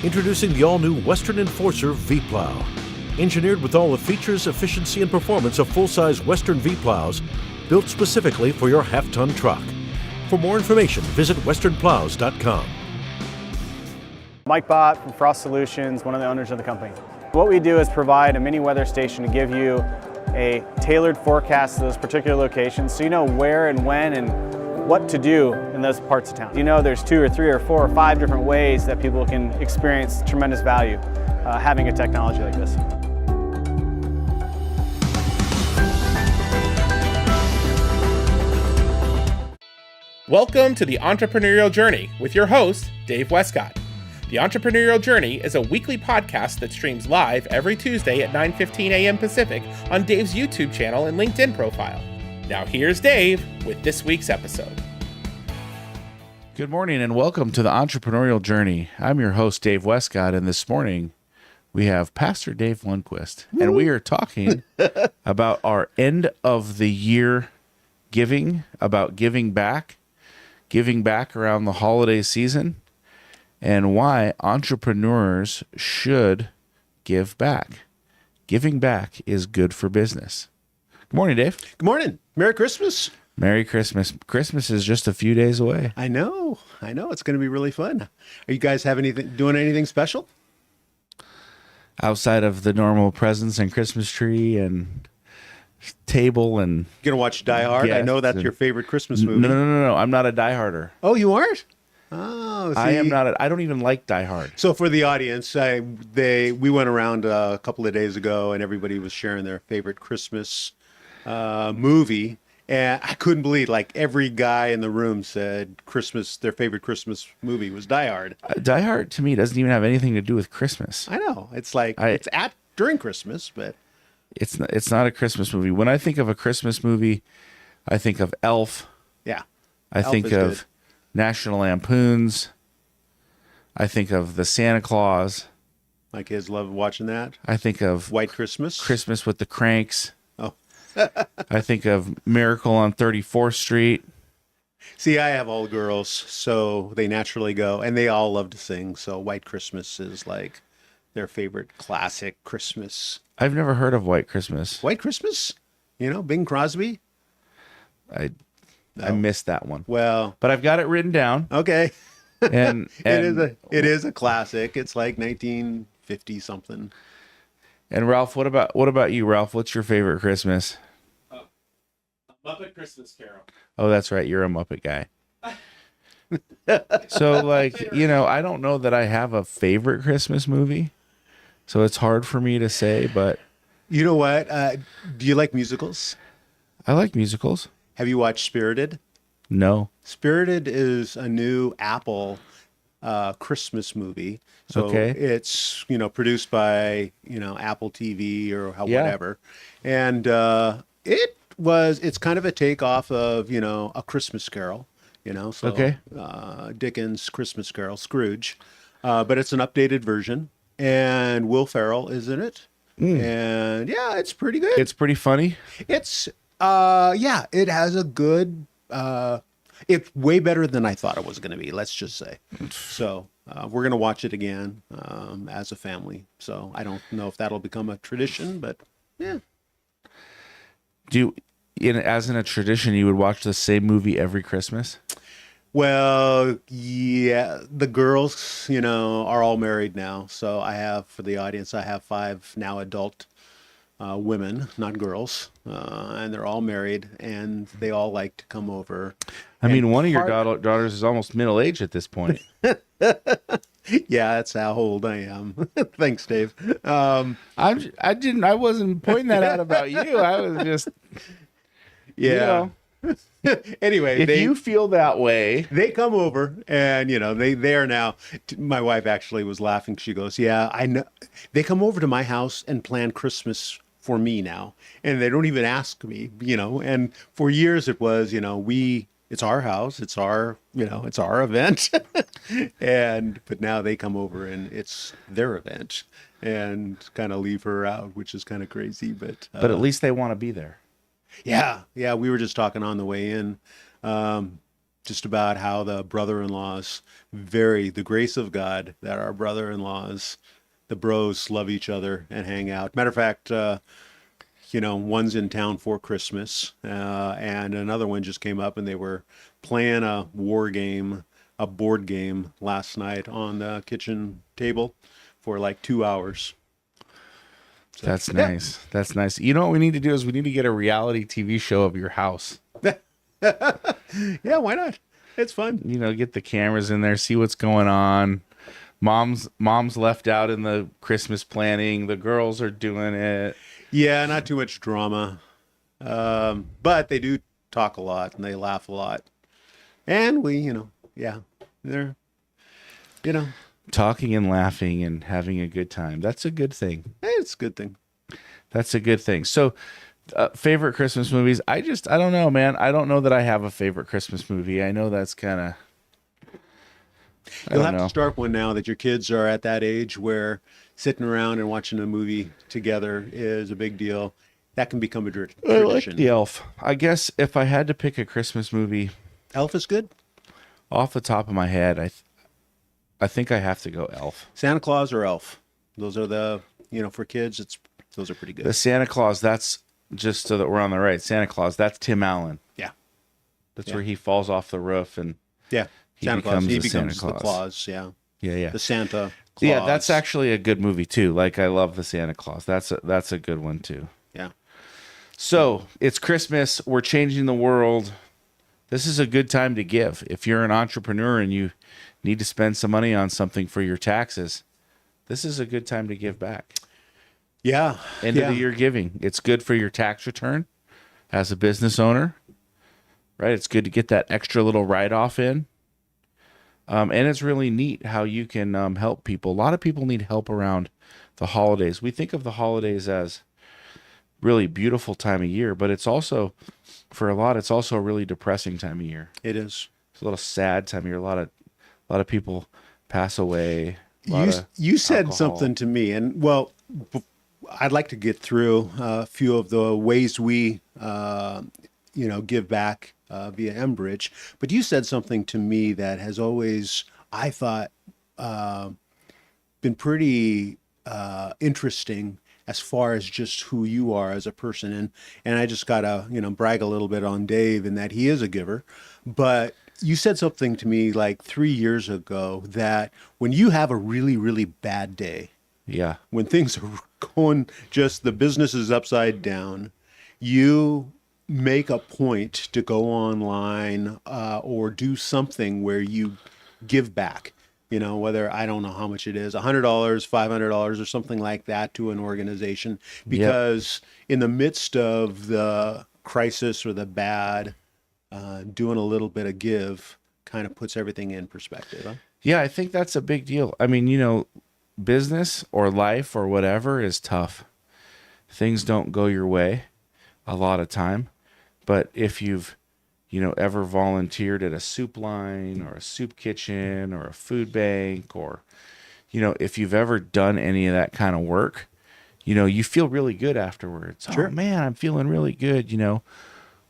Introducing the all-new Western Enforcer V-Plow. Engineered with all the features, efficiency, and performance of full-size Western V-Plows, built specifically for your half-ton truck. For more information, visit westernplows.com. Mike Bott from Frost Solutions, one of the owners of the company. What we do is provide a mini weather station to give you a tailored forecast to those particular locations so you know where and when and what to do in those parts of town. You know there's 2 or 3 or 4 or 5 different ways that people can experience tremendous value having a technology like this. Welcome to the Entrepreneurial Journey with your host, Dave Westcott. The Entrepreneurial Journey is a weekly podcast that streams live every Tuesday at 9:15 a.m. Pacific on Dave's YouTube channel and LinkedIn profile. Now here's Dave with this week's episode. Good morning and welcome to the Entrepreneurial Journey. I'm your host, Dave Westcott, and this morning we have Pastor Dave Lundquist, and we are talking about our end of the year giving, about giving back around the holiday season, and why entrepreneurs should give back. Giving back is good for business. Good morning, Dave. Good morning. Merry Christmas. Merry Christmas. Christmas is just a few days away. I know. It's going to be really fun. Are you guys doing anything special? Outside of the normal presents and Christmas tree and table and... You're going to watch Die Hard? I know that's your favorite Christmas movie. No. I'm not a Die Harder. Oh, you aren't? Oh, see? I am not. I don't even like Die Hard. So for the audience, we went around a couple of days ago, and everybody was sharing their favorite Christmas movie, and I couldn't believe every guy in the room said their favorite Christmas movie was Die Hard. Die Hard to me doesn't even have anything to do with Christmas. I know. It's it's during Christmas, but it's not a Christmas movie. When I think of a Christmas movie, I think of Elf. Yeah, I think of good. National Lampoons. I think of the Santa Claus. My kids love watching that. I think of White Christmas. Christmas with the Cranks. Oh. I think of Miracle on 34th Street. See, I have all girls, so they naturally go, and they all love to sing. So White Christmas is their favorite classic Christmas. I've never heard of White Christmas. White Christmas? Bing Crosby? I missed that one. Well, but I've got it written down. Okay. And it is a classic. It's 1950 something. And Ralph, what about you, Ralph? What's your favorite Christmas? Muppet Christmas Carol. Oh, that's right. You're a Muppet guy. So I don't know that I have a favorite Christmas movie. So it's hard for me to say, but you know what? Do you like musicals? I like musicals. Have you watched Spirited? No. Spirited is a new Apple Christmas movie. So it's, produced by, Apple TV or whatever. And it's kind of a takeoff of, A Christmas Carol, Dickens' Christmas Carol, Scrooge. But it's an updated version. And Will Ferrell is in it. And it's pretty good. It's pretty funny. It's it has a good it's way better than I thought it was going to be, let's just say. So we're going to watch it again as a family. So I don't know if that'll become a tradition, but yeah. As in a tradition, you would watch the same movie every Christmas? Well, yeah, the girls, are all married now. So for the audience, I have 5 now adult women, not girls, and they're all married, and they all like to come over. I mean, one of your daughters is almost middle-aged at this point. Yeah, that's how old I am. Thanks, Dave. I wasn't pointing that out about you. I was just, Anyway, if you feel that way, they come over, and they are now. My wife actually was laughing. She goes, "Yeah, I know. They come over to my house and plan Christmas for me now, and they don't even ask me, And for years it was, it's our house, it's our event, but now they come over and it's their event, and kind of leave her out, which is kind of crazy, but at least they want to be there. Yeah. We were just talking on the way in, just about how the brother-in-laws the grace of God that our brother-in-laws, the bros, love each other and hang out. Matter of fact, one's in town for Christmas, and another one just came up, and they were playing a board game last night on the kitchen table for like 2 hours. So, That's nice. That's nice. You know what we need to do is we need to get a reality TV show of your house. Yeah, why not? It's fun. Get the cameras in there, see what's going on. Mom's left out in the Christmas planning. The girls are doing it. Yeah, not too much drama. But they do talk a lot and they laugh a lot. And they're, talking and laughing and having a good time. That's a good thing. It's a good thing. That's a good thing. So, favorite Christmas movies? I don't know, man. I don't know that I have a favorite Christmas movie. I know that's kind of... You'll have to start one now that your kids are at that age where sitting around and watching a movie together is a big deal. That can become a tradition. I like the Elf. I guess if I had to pick a Christmas movie... Elf is good? Off the top of my head, I think I have to go Elf. Santa Claus or Elf? Those are the, for kids, those are pretty good. The Santa Claus, that's just so that we're on the right. Santa Claus, that's Tim Allen. Yeah. That's where he falls off the roof and he becomes Santa the Claus. Yeah. Yeah. The Santa Claus. Yeah, that's actually a good movie too. Like, I love the Santa Claus. That's a good one too. Yeah. So it's Christmas. We're changing the world. This is a good time to give. If you're an entrepreneur and you need to spend some money on something for your taxes, this is a good time to give back. Yeah. End of the year giving. It's good for your tax return as a business owner, right? It's good to get that extra little write-off in. And it's really neat how you can help people. A lot of people need help around the holidays. We think of the holidays as really beautiful time of year, but it's also, for a lot, it's also a really depressing time of year. It is. It's a little sad time of year. A lot of people pass away. You said something to me, and I'd like to get through a few of the ways we, give back via mBridge. But you said something to me that has always, I thought, been pretty interesting as far as just who you are as a person. And I just gotta, brag a little bit on Dave in that he is a giver. But you said something to me like 3 years ago that when you have a really, really bad day, when things are going, just the business is upside down, you make a point to go online or do something where you give back, whether, I don't know how much it is, $100, $500 or something like that to an organization, because in the midst of the crisis or the bad, doing a little bit of give kind of puts everything in perspective. Huh? Yeah, I think that's a big deal. I mean, business or life or whatever is tough. Things don't go your way a lot of time. But if you've, ever volunteered at a soup line or a soup kitchen or a food bank, or, if you've ever done any of that kind of work, you feel really good afterwards. Sure. Oh man, I'm feeling really good,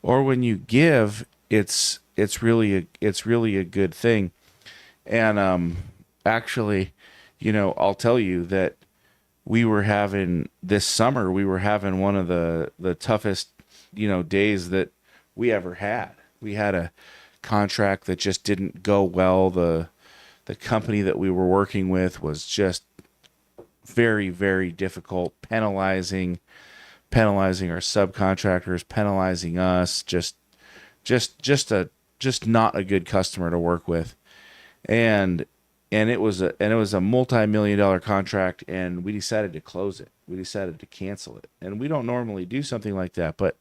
Or when you give, it's really a good thing. And actually, I'll tell you that this summer we were having one of the toughest days that we ever had. We had a contract that just didn't go well. The company that we were working with was just very, very difficult, penalizing our subcontractors, penalizing us, just not a good customer to work with. And it was a multi-million-dollar contract, and we decided to close it. We decided to cancel it. And we don't normally do something like that, but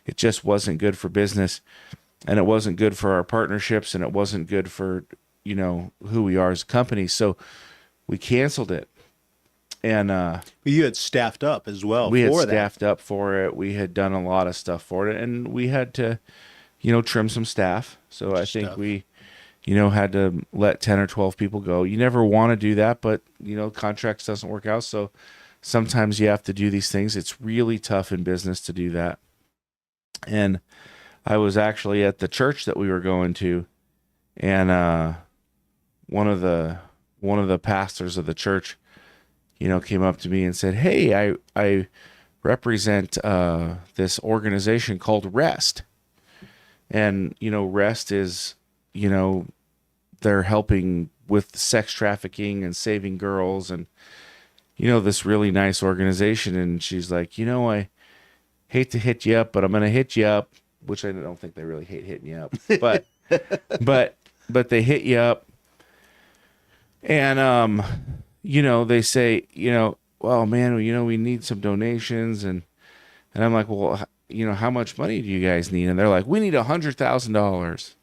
it just wasn't good for business, and it wasn't good for our partnerships, and it wasn't good for, who we are as a company. So we canceled it. And you had staffed up as well. We had staffed up for it. We had done a lot of stuff for it, and we had to, trim some staff. So I think we had to let 10 or 12 people go. You never want to do that, but, contracts doesn't work out. So sometimes you have to do these things. It's really tough in business to do that. And I was actually at the church that we were going to, And one of the pastors of the church, came up to me and said, "Hey, I represent this organization called Rest." And, Rest is, they're helping with sex trafficking and saving girls and, this really nice organization. And she's like, I hate to hit you up, but I'm going to hit you up, which I don't think they really hate hitting you up, but, but they hit you up. And, they say, well, man, we need some donations. And I'm like, well, how much money do you guys need? And they're like, we need $100,000.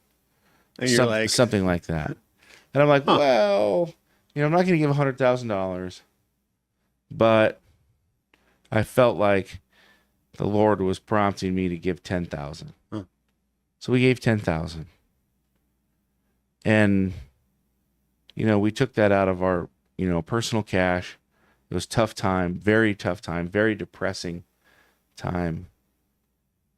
And you're like, something like that. And I'm like, well, I'm not going to give $100,000, but I felt like the Lord was prompting me to give 10,000. So we gave 10,000. And, we took that out of our, personal cash. It was tough time, very depressing time.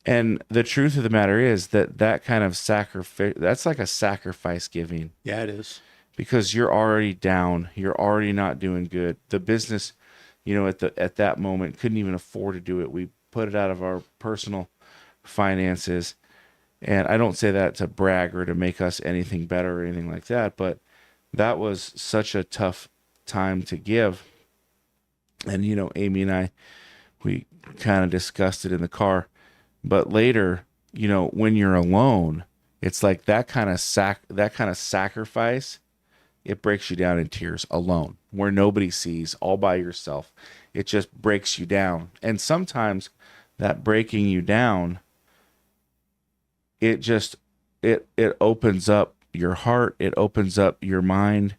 And the truth of the matter is that kind of sacrifice, that's like a sacrifice giving. Yeah, it is. Because you're already down. You're already not doing good. The business, at that moment couldn't even afford to do it. We put it out of our personal finances. And I don't say that to brag or to make us anything better or anything like that, but that was such a tough time to give. And, Amy and I, we kind of discussed it in the car. But later, when you're alone, it's like that kind of sacrifice, it breaks you down in tears alone, where nobody sees, all by yourself. It just breaks you down. And sometimes that breaking you down, it opens up your heart, it opens up your mind,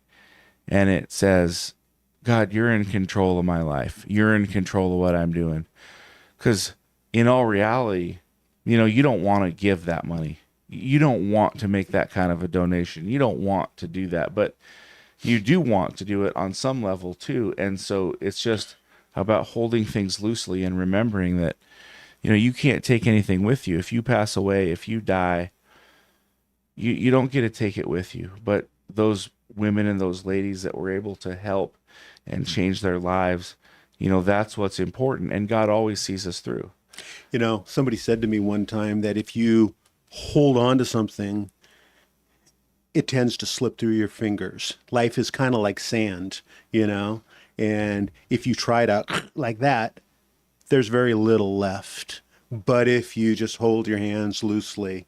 and it says, God, you're in control of my life. You're in control of what I'm doing. Because in all reality, you don't want to give that money. You don't want to make that kind of a donation. You don't want to do that, but you do want to do it on some level too. And so it's just about holding things loosely and remembering that, you can't take anything with you. If you pass away, if you die, you don't get to take it with you. But those women and those ladies that were able to help and change their lives, that's what's important. And God always sees us through. Somebody said to me one time that if you hold on to something, it tends to slip through your fingers. Life is kind of like sand, and if you try to like that, there's very little left. But if you just hold your hands loosely,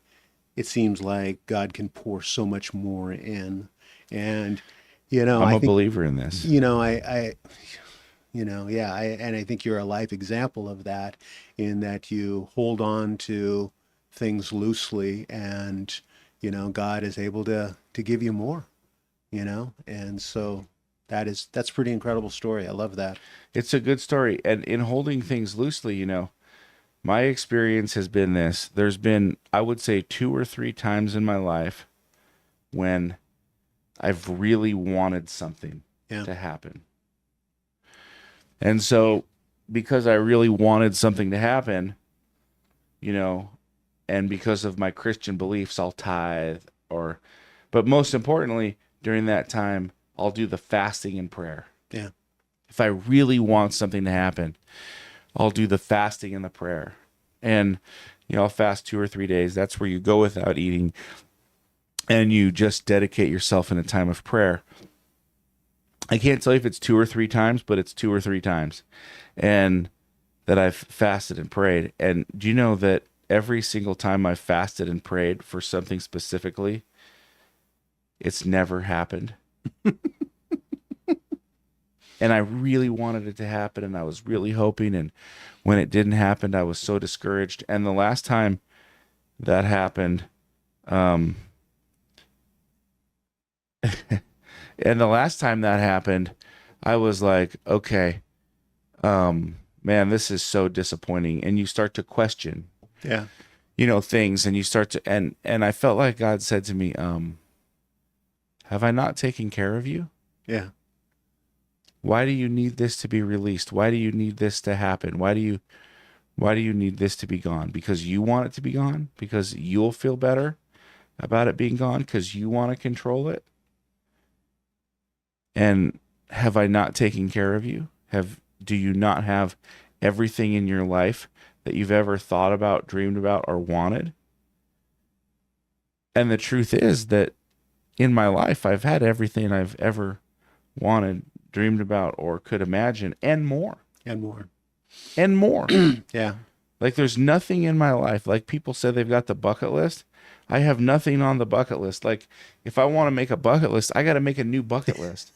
it seems like God can pour so much more in. And, I'm I a think, believer in this. I think you're a life example of that, in that you hold on to things loosely, and, God is able to give you more, and so that's pretty incredible story. I love that. It's a good story. And in holding things loosely, my experience has been this. There's been, I would say, 2 or 3 times in my life when I've really wanted something to happen. And so because I really wanted something to happen, and because of my Christian beliefs, I'll tithe, but most importantly, during that time, I'll do the fasting and prayer. Yeah. If I really want something to happen, I'll do the fasting and the prayer. And, I'll fast 2 or 3 days. That's where you go without eating and you just dedicate yourself in a time of prayer. I can't tell you if it's 2 or 3 times, but it's 2 or 3 times. And that I've fasted and prayed. And do you know that every single time I've fasted and prayed for something specifically, it's never happened? And I really wanted it to happen, and I was really hoping, and when it didn't happen, I was so discouraged. And the last time that happened, I was like, okay, man, this is so disappointing. And you start to question, things, and you start to, and I felt like God said to me, have I not taken care of you? Yeah. Why do you need this to be released? Why do you need this to happen? Why do you need this to be gone? Because you want it to be gone? Because you'll feel better? about it being gone because you want to control it? And have I not taken care of you? Do you not have everything in your life that you've ever thought about, dreamed about, or wanted? And the truth is that in my life, I've had everything I've ever wanted, dreamed about, or could imagine, and more. And more. And more. Yeah. Like there's nothing in my life. Like people say they've got the bucket list. I have nothing on the bucket list. Like if I want to make a bucket list, I got to make a new bucket list.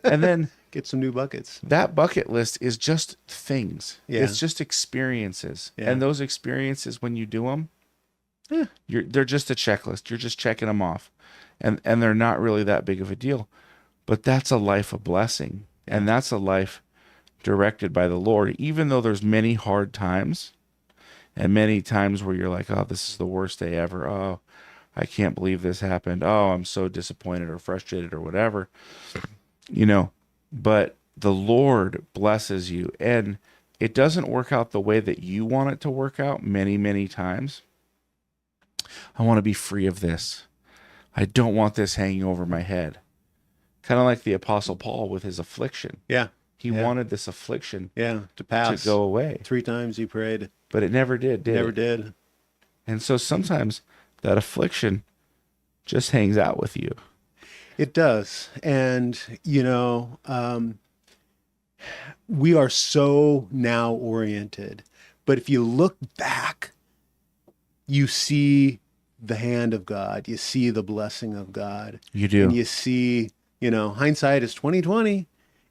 And then get some new buckets. That bucket list is just things. Yeah. It's just experiences. Yeah. And those experiences, when you do them, they're just a checklist. You're just checking them off. And they're not really that big of a deal. But that's a life of blessing. And that's a life directed by the Lord. Even though there's many hard times and many times where you're like, oh, this is the worst day ever. Oh, I can't believe this happened. Oh, I'm so disappointed or frustrated or whatever. But the Lord blesses you. And it doesn't work out the way that you want it to work out many, many times. I want to be free of this. I don't want this hanging over my head. Kind of like the Apostle Paul with his affliction. Yeah. He wanted this affliction to pass. To go away. 3 times he prayed. But it never did it? Never did. And so sometimes that affliction just hangs out with you. It does. And, we are so now oriented. But if you look back, you see the hand of God. You see the blessing of God. You do. And you see, hindsight is 20/20.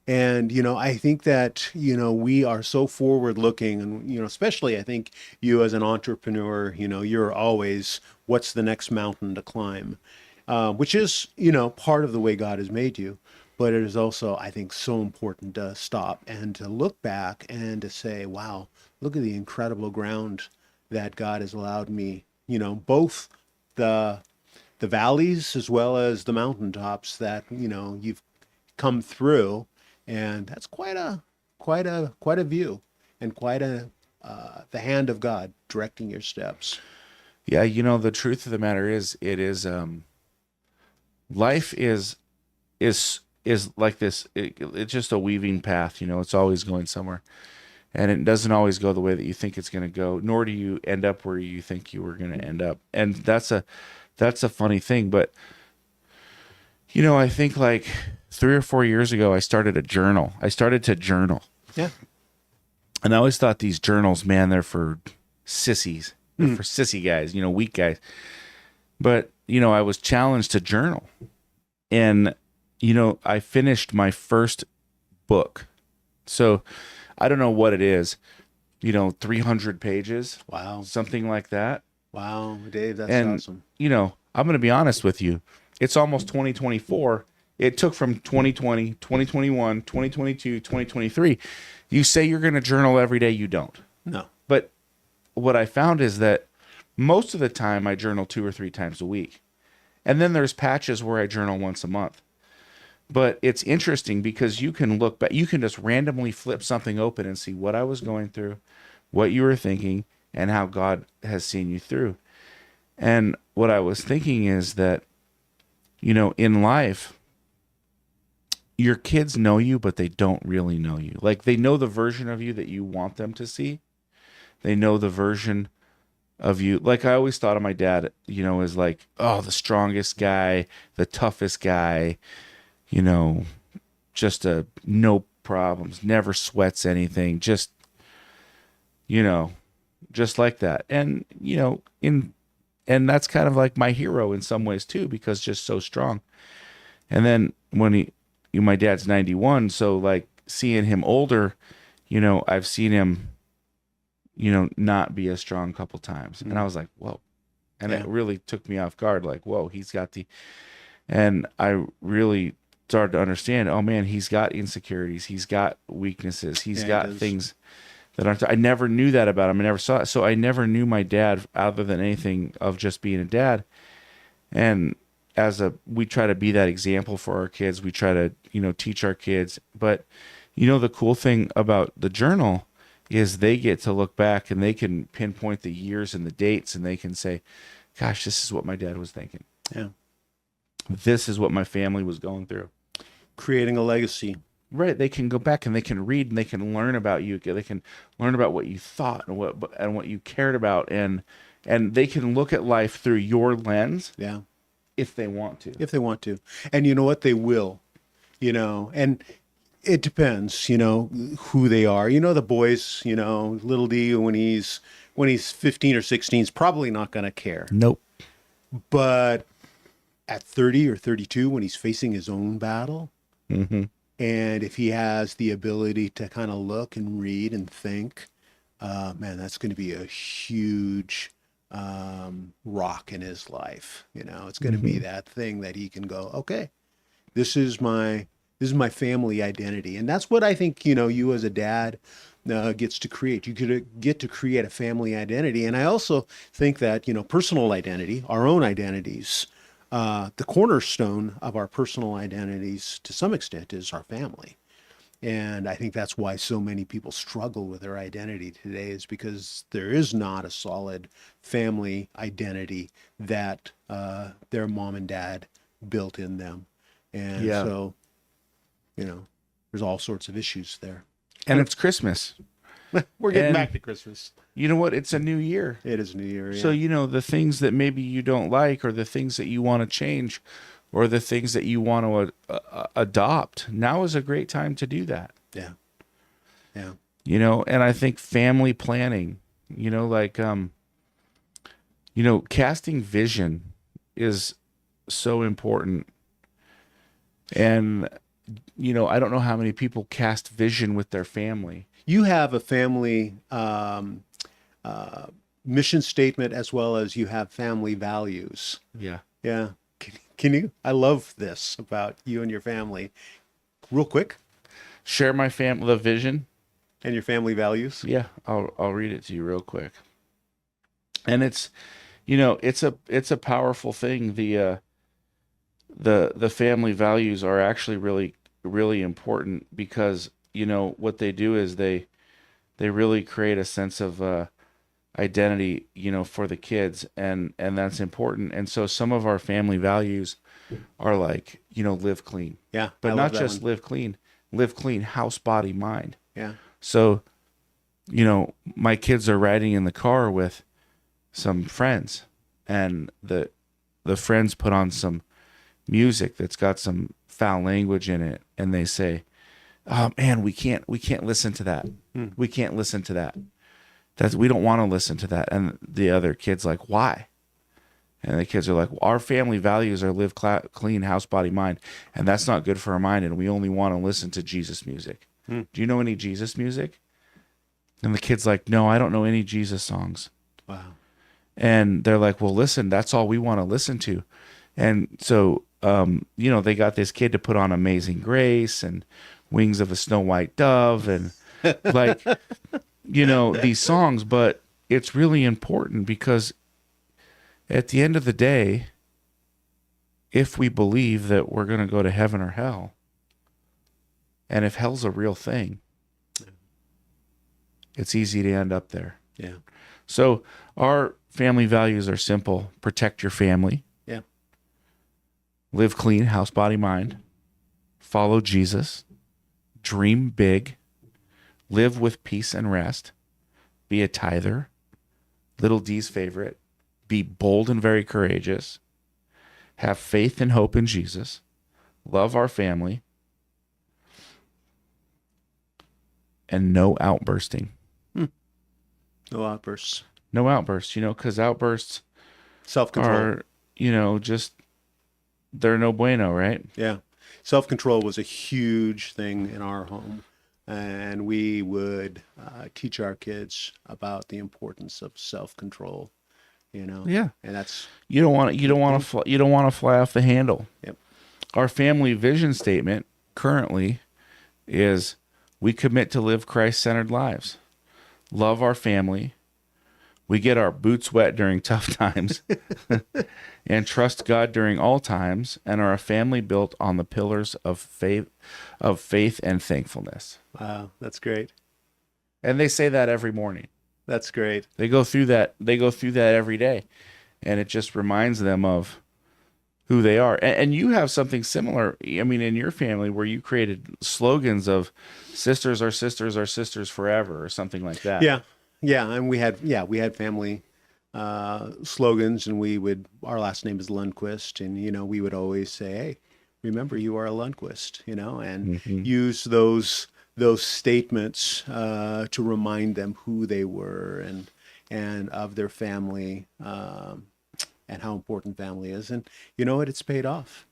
And, I think that, we are so forward looking and, especially I think you as an entrepreneur, you're always, what's the next mountain to climb, which is, part of the way God has made you. But it is also, I think, so important to stop and to look back and to say, wow, look at the incredible ground that God has allowed me, both the valleys as well as the mountaintops that, you've come through. And that's quite a view and quite the hand of God directing your steps. Yeah. The truth of the matter is, life is like this. It's just a weaving path, it's always going somewhere, and it doesn't always go the way that you think it's going to go, nor do you end up where you think you were going to end up. And that's a funny thing. But, I think like 3 or 4 years ago, I started to journal. Yeah. And I always thought these journals, man, they're for sissies. They're for sissy guys, weak guys. But, I was challenged to journal. And, I finished my first book. So I don't know what it is, 300 pages. Wow. Something like that. Wow, Dave, that's awesome. I'm going to be honest with you. It's almost 2024. It took from 2020, 2021, 2022, 2023. You say you're going to journal every day, you don't. No. But what I found is that most of the time I journal 2 or 3 times a week. And then there's patches where I journal once a month. But it's interesting because you can look back, you can just randomly flip something open and see what I was going through, what you were thinking, and how God has seen you through. And what I was thinking is that, in life, your kids know you, but they don't really know you. Like they know the version of you that you want them to see. They know the version of you. Like I always thought of my dad, as like, oh, the strongest guy, the toughest guy, just no problems, never sweats anything, just like that. And, and that's kind of like my hero in some ways too, because just so strong. And then when my dad's 91, so like seeing him older, I've seen him, not be as strong a couple times. And I was like, whoa. And it really took me off guard. Like, whoa, and I really started to understand, oh man, he's got insecurities. He's got weaknesses. He's got things that aren't, I never knew that about him. I never saw it. So I never knew my dad other than anything of just being a dad. And we try to be that example for our kids. We try to, teach our kids. But, the cool thing about the journal is they get to look back and they can pinpoint the years and the dates and they can say, gosh, this is what my dad was thinking. Yeah. This is what my family was going through. Creating a legacy. Right. They can go back and they can read and they can learn about you. They can learn about what you thought and what you cared about, and they can look at life through your lens. Yeah. If they want to. If they want to. And you know what? They will, and it depends, who they are. The boys, little D, when he's 15 or 16, is probably not going to care. Nope. But at 30 or 32, when he's facing his own battle, mm-hmm. and if he has the ability to kind of look and read and think, man, that's going to be a huge rock in his life. It's going to be that thing that he can go, okay, this is my family identity. And that's what I think, you as a dad gets to create. You could get to create a family identity. And I also think that, personal identity, our own identities, the cornerstone of our personal identities to some extent is our family. And I think that's why so many people struggle with their identity today, is because there is not a solid family identity that their mom and dad built in them. And so, there's all sorts of issues there. And it's Christmas. We're getting back to Christmas. You know what? It's a new year. It is a new year. Yeah. So, the things that maybe you don't like, or the things that you want to change, or the things that you want to adopt, now is a great time to do that. Yeah. Yeah. And I think family planning, casting vision is so important. And, I don't know how many people cast vision with their family. You have a family mission statement, as well as you have family values. Yeah. Yeah. Can you? I love this about you and your family. Real quick. Share my the vision and your family values. Yeah, I'll read it to you real quick. And it's, it's a powerful thing. The family values are actually really, really important, because what they do is they really create a sense of identity, for the kids, and that's important. And so some of our family values are like, live clean. Yeah. But not just live clean, house, body, mind. Yeah. So, my kids are riding in the car with some friends, and the friends put on some music that's got some foul language in it, and they say, "Oh man, we can't listen to that. We can't listen to that. We don't want to listen to that." And the other kid's like, "Why?" And the kids are like, "Our family values are live clean, house, body, mind, and that's not good for our mind, and we only want to listen to Jesus music." Do you know any Jesus music? And the kid's like, "No, I don't know any Jesus songs." Wow. And they're like, "Well, listen, that's all we want to listen to." And so, they got this kid to put on Amazing Grace and Wings of a Snow White Dove and these songs. But it's really important, because at the end of the day, if we believe that we're going to go to heaven or hell, and if hell's a real thing, it's easy to end up there. Yeah. So our family values are simple: protect your family. Yeah. Live clean, house, body, mind. Follow Jesus. Dream big. Live with peace and rest. Be a tither. Little D's favorite. Be bold and very courageous. Have faith and hope in Jesus. Love our family. And no outbursting. No outbursts. No outbursts, because outbursts Self-control are, they're no bueno, right? Yeah. Self-control was a huge thing in our home. And we would teach our kids about the importance of self-control, Yeah. And that's You don't want to fly off the handle. Yep. Our family vision statement currently is: we commit to live Christ-centered lives, love our family, we get our boots wet during tough times, and trust God during all times, and are a family built on the pillars of faith and thankfulness. Wow, that's great. And they say that every morning. That's great. They go through that every day, and it just reminds them of, who they are. And you have something similar, I mean, in your family where you created slogans of sisters are sisters forever or something like that. Yeah. And we had family slogans, and our last name is Lundquist. And, we would always say, hey, remember you are a Lundquist, and use those statements to remind them who they were and of their family, and how important family is. And you know what? It's paid off.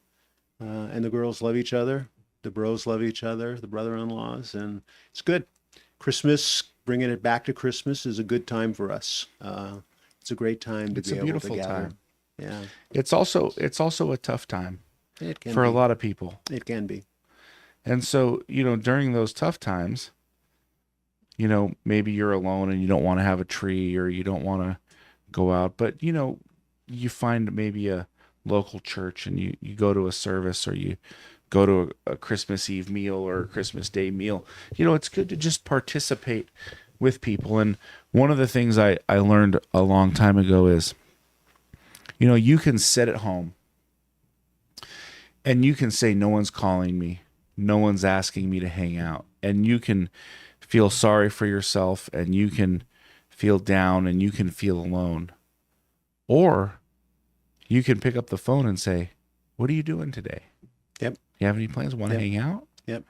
And the girls love each other. The bros love each other, the brother-in-laws, and it's good. Christmas, bringing it back to Christmas, is a good time for us. It's a great time to be able to gather. Time. Yeah. It's also a tough time for a lot of people. It can be. And so, during those tough times, maybe you're alone and you don't want to have a tree or you don't want to go out, but you find maybe a local church and you go to a service, or you go to a Christmas Eve meal or a Christmas Day meal. It's good to just participate with people. And one of the things I learned a long time ago is, you can sit at home and you can say, no one's calling me, no one's asking me to hang out. And you can feel sorry for yourself, and you can feel down, and you can feel alone. Or you can pick up the phone and say, what are you doing today? Yep. You have any plans? Want to hang out? Yep.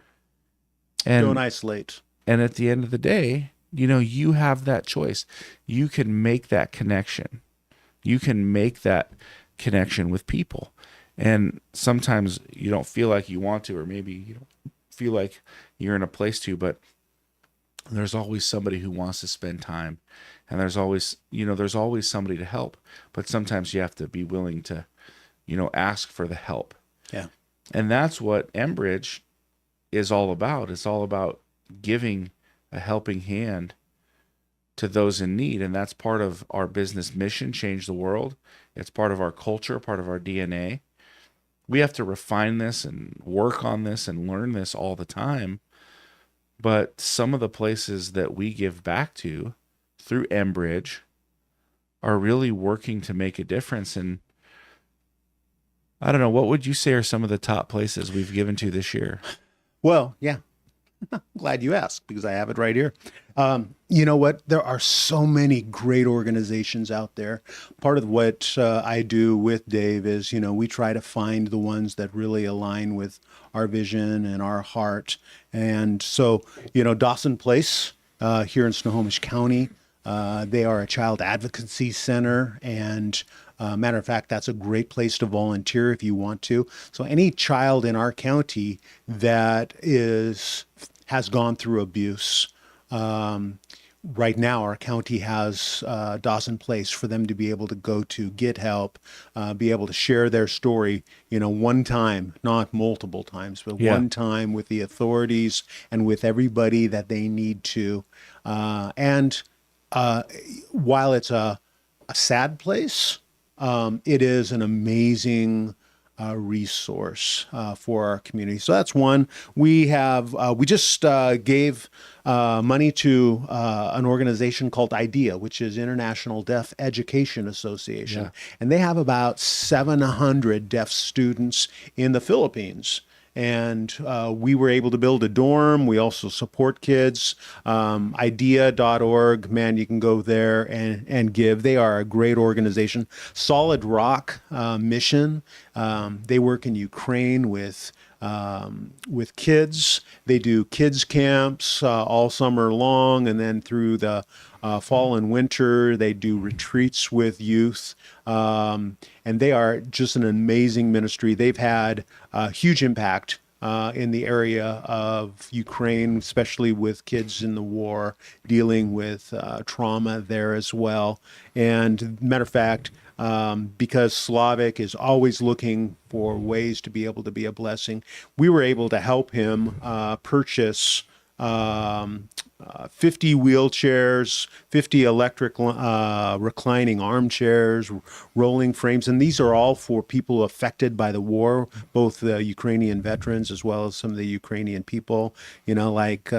And don't isolate. And at the end of the day, you have that choice. You can make that connection. You can make that connection with people. And sometimes you don't feel like you want to, or maybe you don't feel like you're in a place to, but there's always somebody who wants to spend time. And there's always somebody to help. But sometimes you have to be willing to, ask for the help. Yeah. And that's what mBridge is all about. It's all about giving a helping hand to those in need. And that's part of our business mission, change the world. It's part of our culture, part of our DNA. We have to refine this and work on this and learn this all the time. But some of the places that we give back to through mBridge are really working to make a difference. And I don't know, what would you say are some of the top places we've given to this year? Well, yeah. Glad you asked, because I have it right here. You know what? There are so many great organizations out there. Part of what I do with Dave is, we try to find the ones that really align with our vision and our heart. And so, Dawson Place here in Snohomish County, they are a child advocacy center, and matter of fact, that's a great place to volunteer if you want to. So any child in our county that has gone through abuse, right now our county has Dawson Place for them to be able to go to, get help, be able to share their story, one time, not multiple times, but one time with the authorities and with everybody that they need to. And while it's a sad place, it is an amazing resource for our community. So that's one. We just gave money to an organization called IDEA, which is International Deaf Education Association. Yeah. And they have about 700 deaf students in the Philippines. And we were able to build a dorm. We also support kids. IDEA.org, man, you can go there and give. They are a great organization. Solid Rock Mission, they work in Ukraine with kids. They do kids camps all summer long, and then through the fall and winter, they do retreats with youth. And they are just an amazing ministry. They've had a huge impact in the area of Ukraine, especially with kids in the war, dealing with trauma there as well. And matter of fact, because Slavic is always looking for ways to be able to be a blessing, we were able to help him purchase 50 wheelchairs, 50 electric reclining armchairs, rolling frames. And these are all for people affected by the war, both the Ukrainian veterans as well as some of the Ukrainian people, like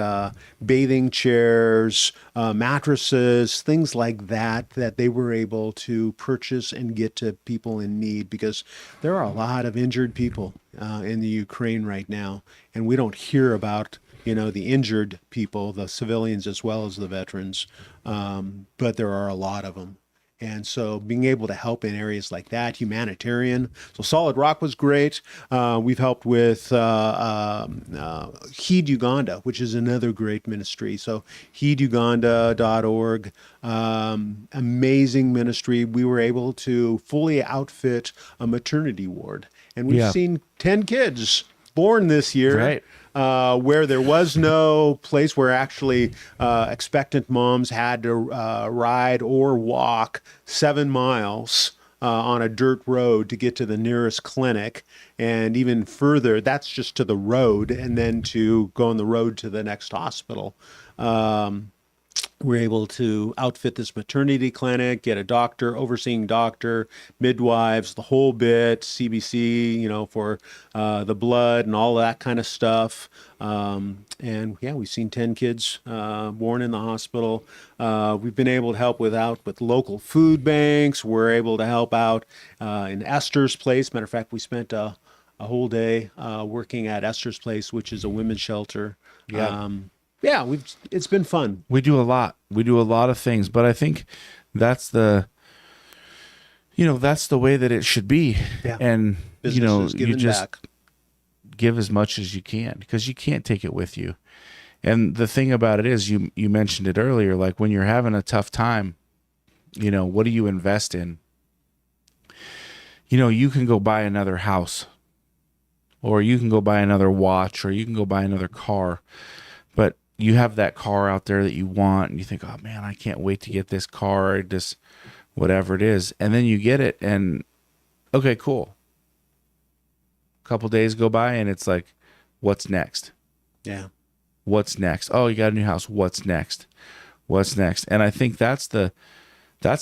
bathing chairs, mattresses, things like that they were able to purchase and get to people in need, because there are a lot of injured people in the Ukraine right now. And we don't hear about the injured people, the civilians as well as the veterans, but there are a lot of them. And so being able to help in areas like that, humanitarian. So Solid Rock was great. We've helped with Heed Uganda, which is another great ministry. So heeduganda.org, amazing ministry. We were able to fully outfit a maternity ward. And we've seen 10 kids born this year. Right. Where there was no place where actually expectant moms had to ride or walk 7 miles on a dirt road to get to the nearest clinic, and even further, that's just to the road, and then to go on the road to the next hospital. We're able to outfit this maternity clinic, get a doctor, overseeing doctor, midwives, the whole bit, CBC, for the blood and all that kind of stuff. And we've seen 10 kids born in the hospital. We've been able to help with local food banks. We're able to help out in Esther's Place. Matter of fact, we spent a whole day working at Esther's Place, which is a women's shelter. It's been fun. We do a lot. We do a lot of things, but I think that's the way that it should be. Yeah. And Businesses you giving just back. give as much as you can, because you can't take it with you. And the thing about it is, you mentioned it earlier, like when you're having a tough time, what do you invest in? You can go buy another house, or you can go buy another watch, or you can go buy another car. But you have that car out there that you want, and you think, oh man, I can't wait to get this car, or just whatever it is. And then you get it, and okay, cool. A couple days go by, and it's like, what's next? Yeah. What's next? Oh, you got a new house. What's next? What's next? And I think that's the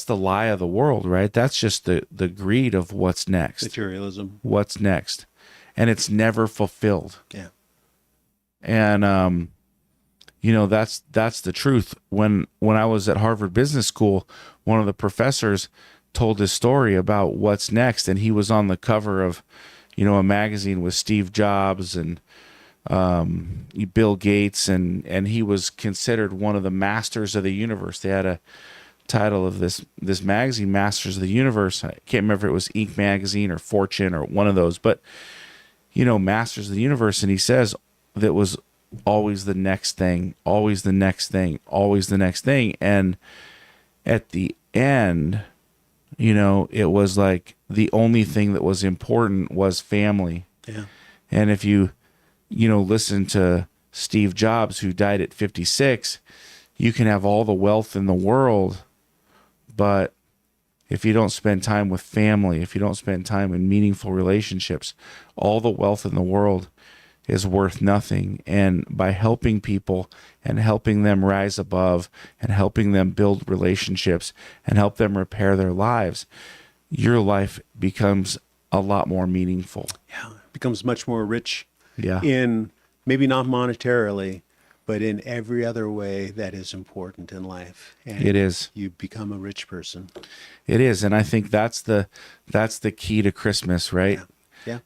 lie of the world, right? That's just the greed of what's next. Materialism. What's next? And it's never fulfilled. Yeah. And that's the truth. When I was at Harvard Business School, one of the professors told his story about what's next, and he was on the cover of a magazine with Steve Jobs and Bill Gates, and he was considered one of the masters of the universe. They had a title of this magazine, Masters of the Universe. I can't remember if it was Inc. magazine or Fortune or one of those, but Masters of the Universe. And he says that was always the next thing, always the next thing, always the next thing. And at the end, it was like the only thing that was important was family. Yeah. And if you listen to Steve Jobs, who died at 56, you can have all the wealth in the world, but if you don't spend time with family, if you don't spend time in meaningful relationships, all the wealth in the world is worth nothing. And by helping people and helping them rise above and helping them build relationships and help them repair their lives, your life becomes a lot more meaningful. Yeah. It becomes much more rich. Yeah. In maybe not monetarily, but in every other way that is important in life. And it is. You become a rich person. It is. And I think that's the key to Christmas, right? Yeah.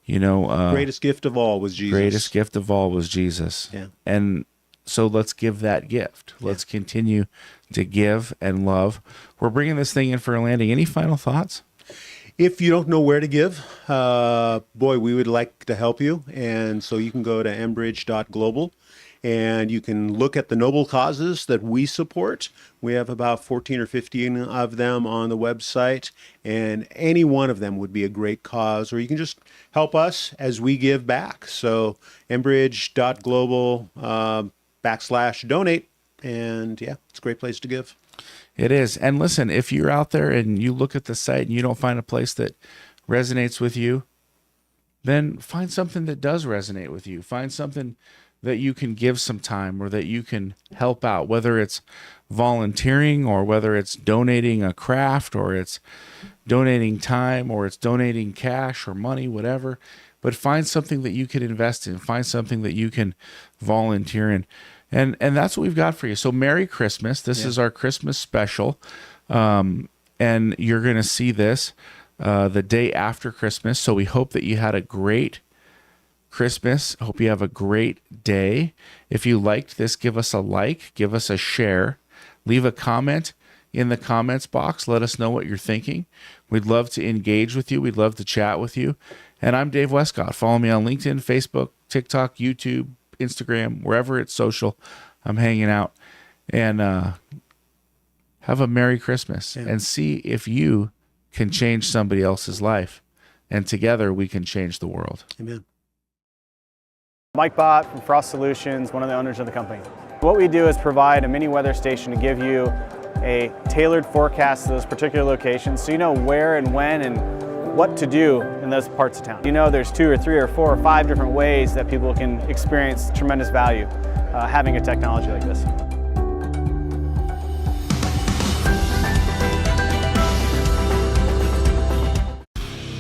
Greatest gift of all was Jesus. Greatest gift of all was Jesus. Yeah. And so let's give that gift. Let's continue to give and love. We're bringing this thing in for a landing. Any final thoughts? If you don't know where to give, we would like to help you. And so you can go to mBridge.global, and you can look at the noble causes that we support. We have about 14 or 15 of them on the website, and any one of them would be a great cause, or you can just help us as we give back. So mBridge.global /donate, and it's a great place to give. It is. And listen, if you're out there and you look at the site and you don't find a place that resonates with you, then find something that does resonate with you. Find something that you can give some time or that you can help out, whether it's volunteering or whether it's donating a craft or it's donating time or it's donating cash or money, whatever. But find something that you can invest in, find something that you can volunteer in. And that's what we've got for you. So Merry Christmas. This is our Christmas special. And you're going to see this the day after Christmas. So we hope that you had a great Christmas. Hope you have a great day. If you liked this, give us a like, give us a share, leave a comment in the comments box. Let us know what you're thinking. We'd love to engage with you. We'd love to chat with you. And I'm Dave Westcott. Follow me on LinkedIn, Facebook, TikTok, YouTube, Instagram, wherever it's social. I'm hanging out. And have a Merry Christmas and see if you can change somebody else's life. And together we can change the world. Amen. Mike Bott from Frost Solutions, one of the owners of the company. What we do is provide a mini weather station to give you a tailored forecast to those particular locations so you know where and when and what to do in those parts of town. You know there's 2 or 3 or 4 or 5 different ways that people can experience tremendous value having a technology like this.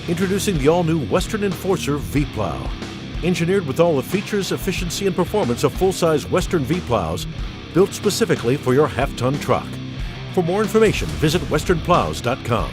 Introducing the all-new Western Enforcer V-Plow. Engineered with all the features, efficiency, and performance of full-size Western V-Plows, built specifically for your half-ton truck. For more information, visit westernplows.com.